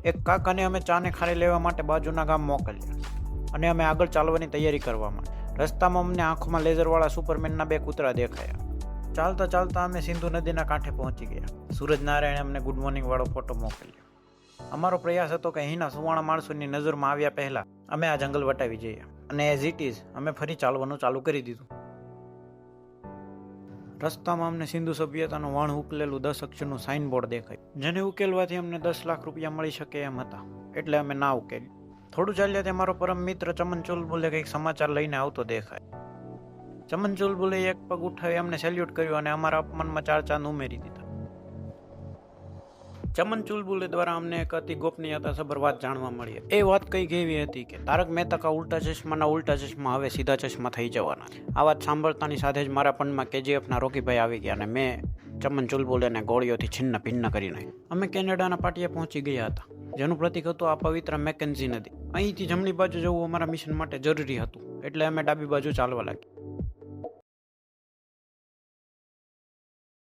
એક કાકાને અમે ચાને ખારી લેવા માટે બાજુના ગામ મોકલ્યા અને અમે આગળ ચાલવાની તૈયારી કરવા માંડી। રસ્તામાં અમને આંખોમાં લેઝરવાળા સુપરમેનના 2 કૂતરા દેખાયા। ચાલતા ચાલતા અમે સિંધુ નદીના કાંઠે પહોંચી ગયા। સૂરજનારાયણે અમને ગુડ મોર્નિંગ વાળો ફોટો મોકલ્યો। અમારો પ્રયાસ હતો કે અહીંના સુવાણા માણસોની નજરમાં આવ્યા પહેલા અમે આ જંગલ વટાવી જઈએ અને એઝ ઇટ ઇઝ અમે ફરી ચાલવાનું ચાલુ કરી દીધું। રસ્તામાં અમને સિંધુ સભ્યતાનું વણ ઉકલેલું 10 અક્ષરનું સાઇનબોર્ડ દેખાયું, જેને ઉકેલવાથી અમને 10 લાખ રૂપિયા મળી શકે એમ હતા, એટલે અમે ના ઉકેલ્યું। થોડું ચાલ્યા તે મારો પરમ મિત્ર ચમન ચુલબુલે કંઈક સમાચાર લઈને આવતો દેખાય। ચમન ચુલબુલે એક પગ ઉઠાવી અમને સેલ્યુટ કર્યું અને અમારા અપમાનમાં 4 ચાંદ ઉમેરી દીધા। ચમન ચુલબુલે દ્વારા અમને એક અતિ ગોપનીયતા સભર વાત જાણવા મળી। એ વાત કંઈક એવી હતી કે તારક મહેતા કા ઉલ્ટા ચશ્માના ઉલ્ટા ચશ્મા હવે સીધા ચશ્મા થઈ જવાના છે। આ વાત સાંભળતાની સાથે જ મારા પનમાં KGFના રોકીભાઈ આવી ગયા અને મેં ચમન ચુલબુલેને ગોળીઓથી છિન્ન ભિન્ન કરી નાખ્યું। અમે કેનેડાના પાટિયા પહોંચી ગયા હતા, જેનું પ્રતીક હતું આ પવિત્ર મેકેન્ઝી નદી। અહીંથી જમણી બાજુ જવું અમારા મિશન માટે જરૂરી હતું, એટલે અમે ડાબી બાજુ ચાલવા લાગ્યા।